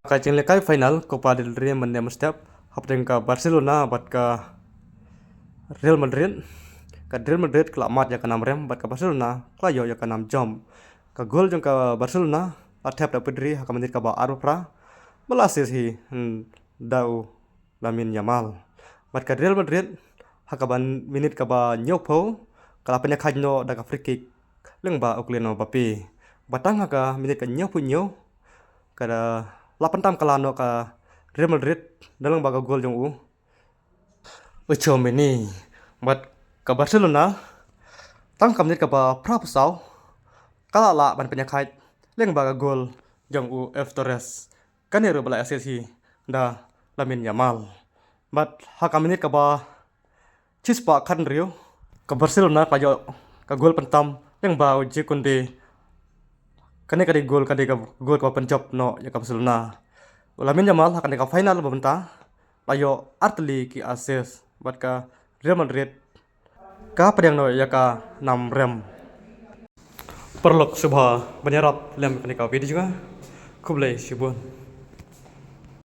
Kacang lekai final Copa del Rey mendem step hapteng ka Barcelona bat ka Real Madrid kelamat ya kanam rem bat ka Barcelona klayo ya kanam jom ka gol jong ka Barcelona atap da pedri haka menit ka ba arupra belasis hi dau Lamin Yamal bat ka Real Madrid haka ban minit ka ba nyopo kala penya khajno da ka free kick leng ba Okleno Bape batang haka minit ka nyopo kada 8 tam kalano ka Real Madrid dalam baga gol jong Tchouaméni bat ka Barcelona tang kamnit ka ba prapsau kala la ban penyakai leng baga gol jong F Torres kanero bala asesi da Lamin Yamal bat haka menit ka ba chispa kan rio ka Barcelona ka gol pentam leng ba Uji Kunde kane kadi gol ka penjop no ya ka Barcelona Lamin Yamal akan ka final babenta layo artli ki ases bat ka Real Madrid ka padang no ya ka 6 rem perlok subha banyarap lem ka video juga kublai sibun